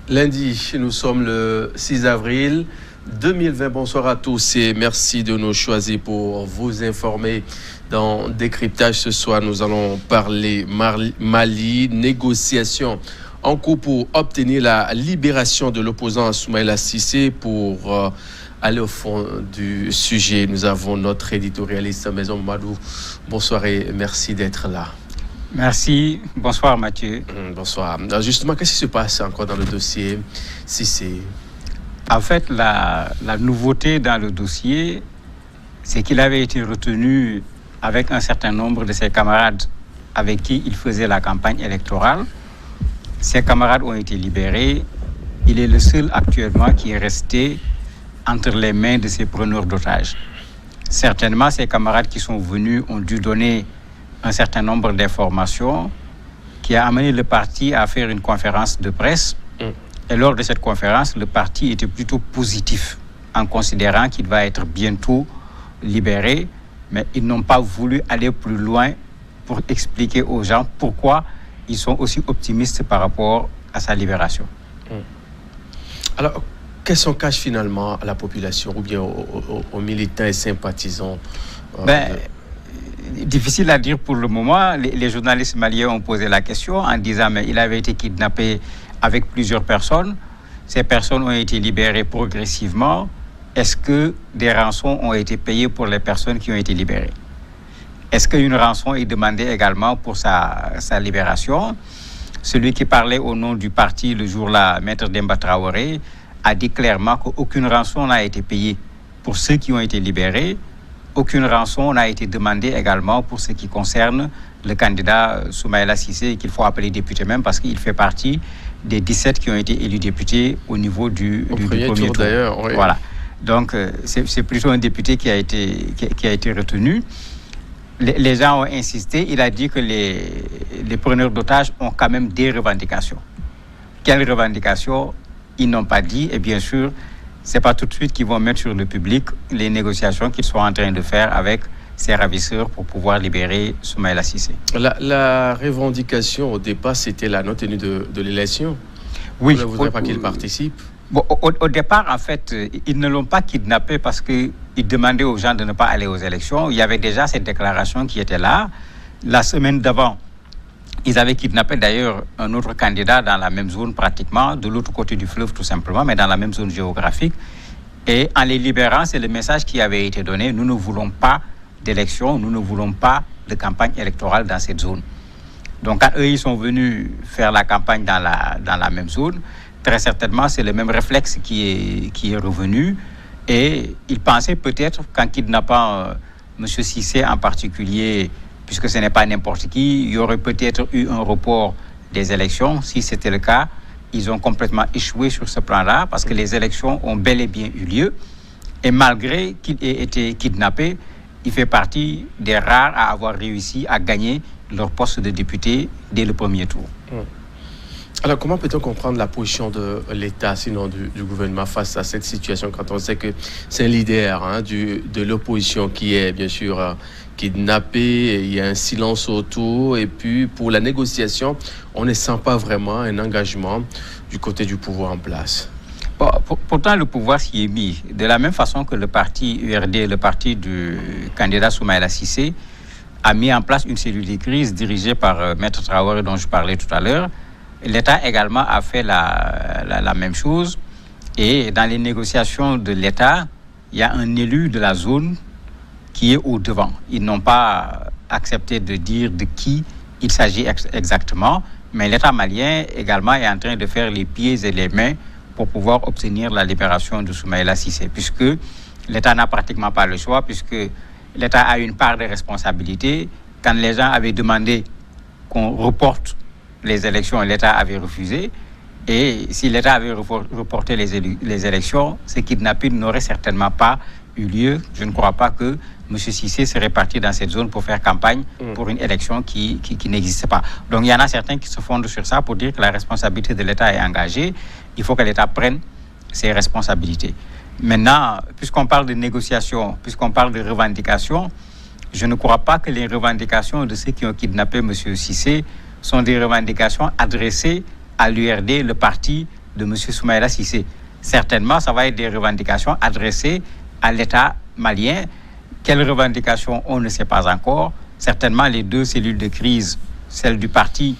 Lundi, nous sommes le 6 avril 2020. Bonsoir à tous et merci de nous choisir pour vous informer. Dans Décryptage ce soir, nous allons parler Mali, négociations en cours pour obtenir la libération de l'opposant Soumaïla Cissé. Pour aller au fond du sujet, nous avons notre éditorialiste Maison Mamadou. Bonsoir et merci d'être là. Merci. Bonsoir Mathieu. Bonsoir. Alors justement, qu'est-ce qui se passe encore dans le dossier Cissé? En fait, la nouveauté dans le dossier, c'est qu'il avait été retenu avec un certain nombre de ses camarades avec qui il faisait la campagne électorale. Ses camarades ont été libérés. Il est le seul actuellement qui est resté entre les mains de ses preneurs d'otages. Certainement, ses camarades qui sont venus ont dû donner un certain nombre d'informations qui a amené le parti à faire une conférence de presse. Et lors de cette conférence, le parti était plutôt positif en considérant qu'il va être bientôt libéré, mais ils n'ont pas voulu aller plus loin pour expliquer aux gens pourquoi ils sont aussi optimistes par rapport à sa libération. Alors, qu'est-ce qu'on cache finalement à la population ou bien aux militants et sympathisants Difficile à dire pour le moment. Les journalistes maliens ont posé la question en disant mais il avait été kidnappé avec plusieurs personnes. Ces personnes ont été libérées progressivement. Est-ce que des rançons ont été payées pour les personnes qui ont été libérées? Est-ce qu'une rançon est demandée également pour sa libération? Celui qui parlait au nom du parti le jour-là, Maître Demba Traoré, a dit clairement qu'aucune rançon n'a été payée pour ceux qui ont été libérés. Aucune rançon n'a été demandée également pour ce qui concerne le candidat Soumaïla Cissé, qu'il faut appeler député même parce qu'il fait partie des 17 qui ont été élus députés au niveau du premier tour. D'ailleurs, oui. Voilà. Donc, c'est plutôt un député qui a été retenu. Les gens ont insisté. Il a dit que les preneurs d'otages ont quand même des revendications. Quelles revendications? Ils n'ont pas dit. Et bien sûr, ce n'est pas tout de suite qu'ils vont mettre sur le public les négociations qu'ils sont en train de faire avec ces ravisseurs pour pouvoir libérer Soumaïla Cissé. La revendication au départ, c'était la non-tenue de l'élection. Oui. Vous ne voudrez pas qu'il participe? Bon, au départ, en fait, ils ne l'ont pas kidnappé parce qu'ils demandaient aux gens de ne pas aller aux élections. Il y avait déjà cette déclaration qui était là. La semaine d'avant, ils avaient kidnappé d'ailleurs un autre candidat dans la même zone pratiquement, de l'autre côté du fleuve tout simplement, mais dans la même zone géographique. Et en les libérant, c'est le message qui avait été donné. Nous ne voulons pas d'élection, nous ne voulons pas de campagne électorale dans cette zone. Donc quand eux, ils sont venus faire la campagne dans la même zone, très certainement, c'est le même réflexe qui est revenu. Et ils pensaient peut-être qu'en kidnappant M. Cissé en particulier, puisque ce n'est pas n'importe qui, il y aurait peut-être eu un report des élections. Si c'était le cas, ils ont complètement échoué sur ce plan-là parce que les élections ont bel et bien eu lieu. Et malgré qu'il ait été kidnappé, il fait partie des rares à avoir réussi à gagner leur poste de député dès le premier tour. Alors, comment peut-on comprendre la position de l'État, sinon du gouvernement, face à cette situation, quand on sait que c'est un leader de l'opposition qui est, bien sûr, kidnappé, il y a un silence autour, et puis pour la négociation, on ne sent pas vraiment un engagement du côté du pouvoir en place. Bon, pourtant, le pouvoir s'y est mis. De la même façon que le parti URD, le parti du candidat Soumaïla Cissé, a mis en place une cellule de crise dirigée par Maître Traoré, dont je parlais tout à l'heure. L'État également a fait la même chose. Et dans les négociations de l'État, il y a un élu de la zone qui est au devant. Ils n'ont pas accepté de dire de qui il s'agit exactement, mais l'État malien également est en train de faire les pieds et les mains pour pouvoir obtenir la libération de Soumaïla Cissé, puisque l'État n'a pratiquement pas le choix, puisque l'État a une part de responsabilité. Quand les gens avaient demandé qu'on reporte les élections, l'État avait refusé. Et si l'État avait reporté les élections, ce kidnapping n'aurait certainement pas eu lieu. Je ne crois pas que M. Cissé serait parti dans cette zone pour faire campagne pour une élection qui n'existe pas. Donc il y en a certains qui se fondent sur ça pour dire que la responsabilité de l'État est engagée. Il faut que l'État prenne ses responsabilités. Maintenant, puisqu'on parle de négociations, puisqu'on parle de revendications, je ne crois pas que les revendications de ceux qui ont kidnappé M. Cissé sont des revendications adressées à l'URD, le parti de M. Soumaïla Cissé. Certainement, ça va être des revendications adressées à l'État malien. Quelles revendications, on ne sait pas encore. Certainement, les deux cellules de crise, celle du parti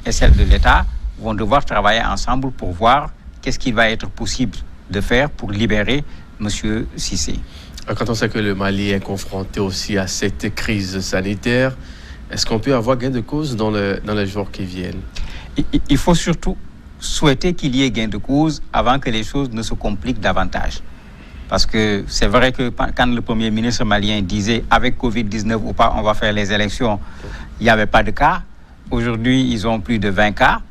et celle de l'État, vont devoir travailler ensemble pour voir qu'est-ce qu'il va être possible de faire pour libérer M. Cissé. Quand on sait que le Mali est confronté aussi à cette crise sanitaire, est-ce qu'on peut avoir gain de cause dans les jours qui viennent? Il faut surtout souhaiter qu'il y ait gain de cause avant que les choses ne se compliquent davantage. Parce que c'est vrai que quand le Premier ministre malien disait avec Covid-19 ou pas, on va faire les élections, il n'y avait pas de cas. Aujourd'hui, ils ont plus de 20 cas.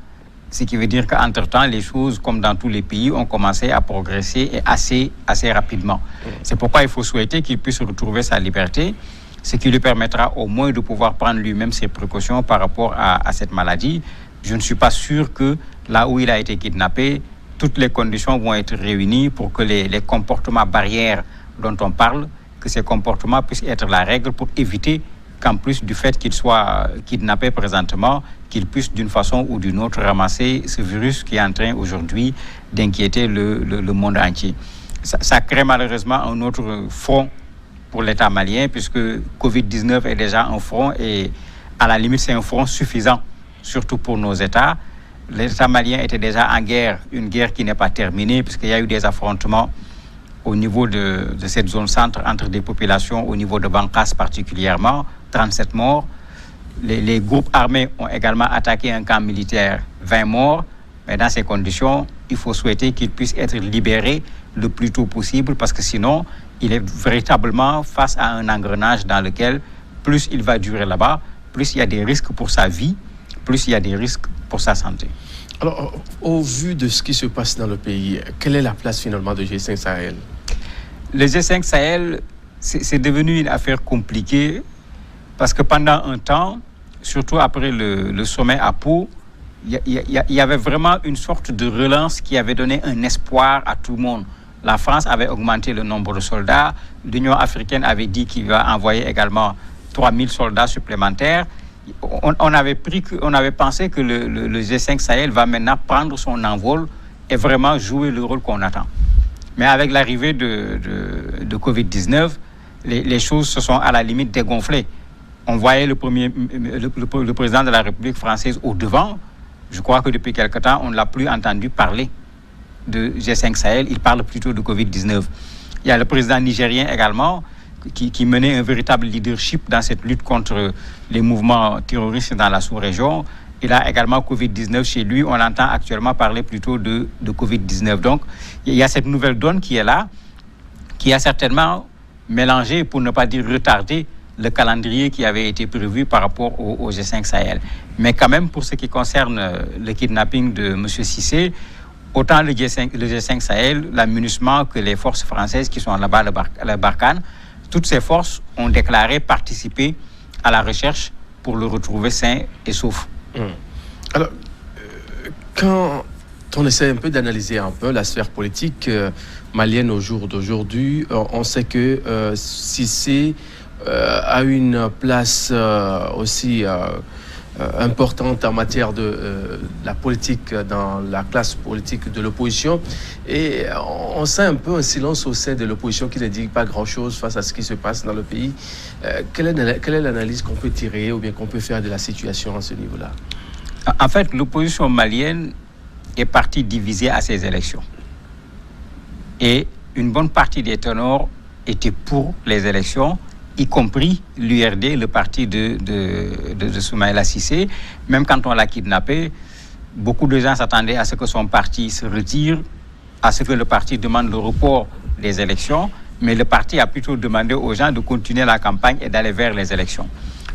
Ce qui veut dire qu'entre-temps, les choses, comme dans tous les pays, ont commencé à progresser et assez rapidement. C'est pourquoi il faut souhaiter qu'il puisse retrouver sa liberté, ce qui lui permettra au moins de pouvoir prendre lui-même ses précautions par rapport à cette maladie. Je ne suis pas sûr que là où il a été kidnappé, toutes les conditions vont être réunies pour que les comportements barrières dont on parle, que ces comportements puissent être la règle pour éviter qu'en plus du fait qu'il soit kidnappé présentement, qu'il puisse d'une façon ou d'une autre ramasser ce virus qui est en train aujourd'hui d'inquiéter le monde entier. Ça crée malheureusement un autre front pour l'État malien, puisque Covid-19 est déjà un front et à la limite c'est un front suffisant, surtout pour nos États. L'État malien était déjà en guerre, une guerre qui n'est pas terminée, puisqu'il y a eu des affrontements au niveau de cette zone centre entre des populations, au niveau de Bankas particulièrement, 37 morts. Les groupes armés ont également attaqué un camp militaire, 20 morts. Mais dans ces conditions, il faut souhaiter qu'il puisse être libéré le plus tôt possible, parce que sinon, il est véritablement face à un engrenage dans lequel, plus il va durer là-bas, plus il y a des risques pour sa vie, plus il y a des risques pour sa santé. Alors, au vu de ce qui se passe dans le pays, quelle est la place finalement de G5 Sahel? Le G5 Sahel, c'est devenu une affaire compliquée, parce que pendant un temps, surtout après le sommet à Pau, il y avait vraiment une sorte de relance qui avait donné un espoir à tout le monde. La France avait augmenté le nombre de soldats, l'Union africaine avait dit qu'il va envoyer également 3000 soldats supplémentaires. On avait pensé que le G5 Sahel va maintenant prendre son envol et vraiment jouer le rôle qu'on attend. Mais avec l'arrivée de Covid-19, les choses se sont à la limite dégonflées. On voyait le président de la République française au devant. Je crois que depuis quelque temps, on ne l'a plus entendu parler de G5 Sahel. Il parle plutôt de Covid-19. Il y a le président nigérien également qui menait un véritable leadership dans cette lutte contre les mouvements terroristes dans la sous-région. Il a également Covid-19 chez lui. On entend actuellement parler plutôt de Covid-19. Donc, il y a cette nouvelle donne qui est là, qui a certainement mélangé, pour ne pas dire retardé, le calendrier qui avait été prévu par rapport au G5 Sahel. Mais quand même, pour ce qui concerne le kidnapping de M. Cissé, autant le G5 Sahel, l'amunissement que les forces françaises qui sont là-bas à la Barkhane, toutes ces forces ont déclaré participer à la recherche pour le retrouver sain et sauf. Alors, quand on essaie un peu d'analyser un peu la sphère politique malienne au jour d'aujourd'hui, on sait que Cissé a une place aussi importante en matière de la politique, dans la classe politique de l'opposition. Et on sent un peu un silence au sein de l'opposition qui ne dit pas grand-chose face à ce qui se passe dans le pays. Quelle est l'analyse qu'on peut tirer ou bien qu'on peut faire de la situation à ce niveau-là? En fait, l'opposition malienne est partie divisée à ces élections. Et une bonne partie des ténors étaient pour les élections, y compris l'URD, le parti de Soumaïla Cissé. Même quand on l'a kidnappé, beaucoup de gens s'attendaient à ce que son parti se retire, à ce que le parti demande le report des élections, mais le parti a plutôt demandé aux gens de continuer la campagne et d'aller vers les élections.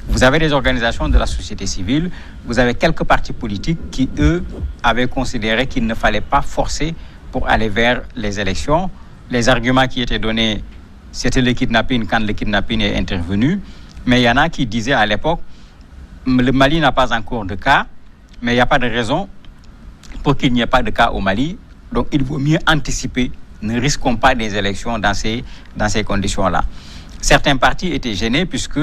Vous avez des organisations de la société civile, vous avez quelques partis politiques qui, eux, avaient considéré qu'il ne fallait pas forcer pour aller vers les élections. Les arguments qui étaient donnés, c'était le kidnapping quand le kidnapping est intervenu. Mais il y en a qui disaient à l'époque, le Mali n'a pas encore de cas, mais il n'y a pas de raison pour qu'il n'y ait pas de cas au Mali. Donc il vaut mieux anticiper. Ne risquons pas des élections dans ces conditions-là. Certains partis étaient gênés puisque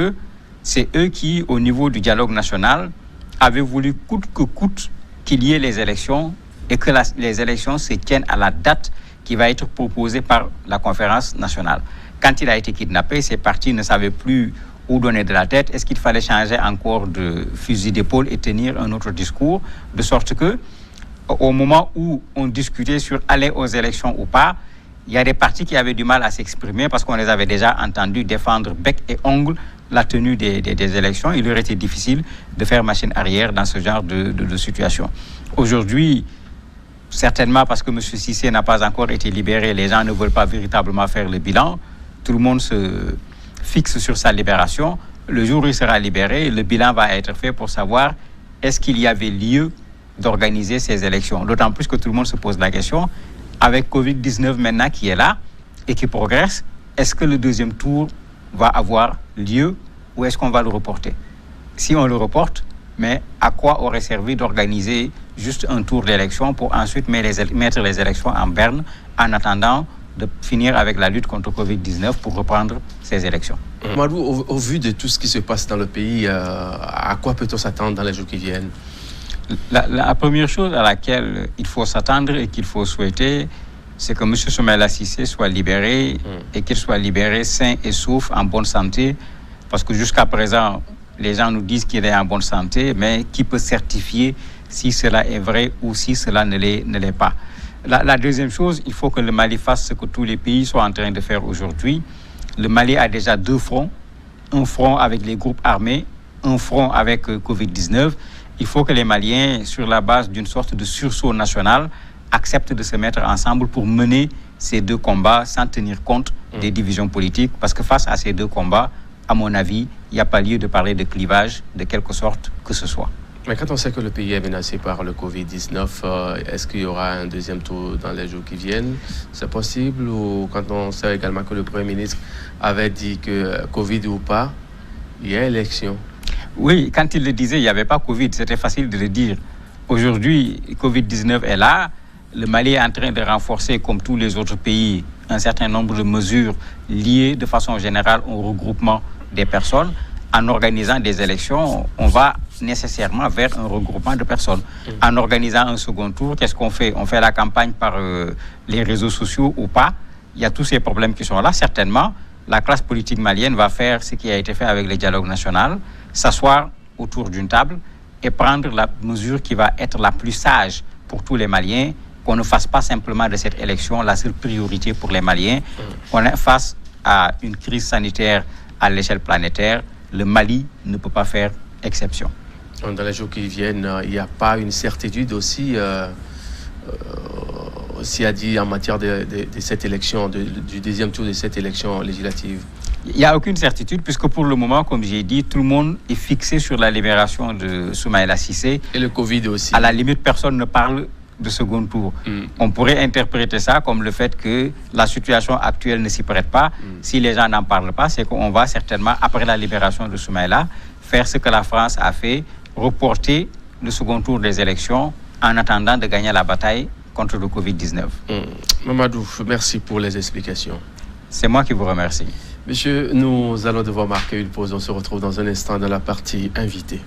c'est eux qui, au niveau du dialogue national, avaient voulu coûte que coûte qu'il y ait les élections et que les élections se tiennent à la date qui va être proposée par la conférence nationale. Quand il a été kidnappé, ces partis ne savaient plus où donner de la tête. Est-ce qu'il fallait changer encore de fusil d'épaule et tenir un autre discours, de sorte que au moment où on discutait sur aller aux élections ou pas, il y a des partis qui avaient du mal à s'exprimer parce qu'on les avait déjà entendus défendre bec et ongle la tenue des élections. Il aurait été difficile de faire machine arrière dans ce genre de situation. Aujourd'hui, certainement parce que M. Cissé n'a pas encore été libéré, les gens ne veulent pas véritablement faire le bilan. Tout le monde se fixe sur sa libération. Le jour où il sera libéré, le bilan va être fait pour savoir est-ce qu'il y avait lieu d'organiser ces élections. D'autant plus que tout le monde se pose la question, avec Covid-19 maintenant qui est là et qui progresse, est-ce que le deuxième tour va avoir lieu ou est-ce qu'on va le reporter? Si on le reporte, mais à quoi aurait servi d'organiser juste un tour d'élection pour ensuite mettre les élections en berne en attendant de finir avec la lutte contre Covid-19 pour reprendre ces élections? Madou, au vu de tout ce qui se passe dans le pays, à quoi peut-on s'attendre dans les jours qui viennent? La première chose à laquelle il faut s'attendre et qu'il faut souhaiter, c'est que M. Soumaïla Cissé soit libéré et qu'il soit libéré sain et sauf, en bonne santé, parce que jusqu'à présent, les gens nous disent qu'il est en bonne santé, mais qui peut certifier si cela est vrai ou si cela ne l'est pas? La deuxième chose, il faut que le Mali fasse ce que tous les pays sont en train de faire aujourd'hui. Le Mali a déjà deux fronts, un front avec les groupes armés, un front avec Covid-19. Il faut que les Maliens, sur la base d'une sorte de sursaut national, acceptent de se mettre ensemble pour mener ces deux combats sans tenir compte des divisions politiques. Parce que face à ces deux combats, à mon avis, il n'y a pas lieu de parler de clivage de quelque sorte que ce soit. Mais quand on sait que le pays est menacé par le Covid-19, est-ce qu'il y aura un deuxième tour dans les jours qui viennent? C'est possible? Ou quand on sait également que le Premier ministre avait dit que Covid ou pas, il y a élection? Oui, quand il le disait, il n'y avait pas Covid, c'était facile de le dire. Aujourd'hui, Covid-19 est là. Le Mali est en train de renforcer, comme tous les autres pays, un certain nombre de mesures liées de façon générale au regroupement des personnes. En organisant des élections, on va nécessairement vers un regroupement de personnes. En organisant un second tour, qu'est-ce qu'on fait? On fait la campagne par les réseaux sociaux ou pas? Il y a tous ces problèmes qui sont là. Certainement, la classe politique malienne va faire ce qui a été fait avec le dialogue national, s'asseoir autour d'une table et prendre la mesure qui va être la plus sage pour tous les Maliens, qu'on ne fasse pas simplement de cette élection la seule priorité pour les Maliens. On est face à une crise sanitaire à l'échelle planétaire. Le Mali ne peut pas faire exception. Dans les jours qui viennent, il n'y a pas une certitude aussi, aussi a dit en matière de cette élection, du deuxième tour de cette élection législative? Il n'y a aucune certitude, puisque pour le moment, comme j'ai dit, tout le monde est fixé sur la libération de Soumaïla Cissé. Et le Covid aussi. À la limite, personne ne parle de second tour. On pourrait interpréter ça comme le fait que la situation actuelle ne s'y prête pas. Si les gens n'en parlent pas, c'est qu'on va certainement, après la libération de Soumaïla, faire ce que la France a fait, reporter le second tour des élections en attendant de gagner la bataille contre le Covid-19. Mamadou, merci pour les explications. C'est moi qui vous remercie. Monsieur, nous allons devoir marquer une pause. On se retrouve dans un instant dans la partie invitée.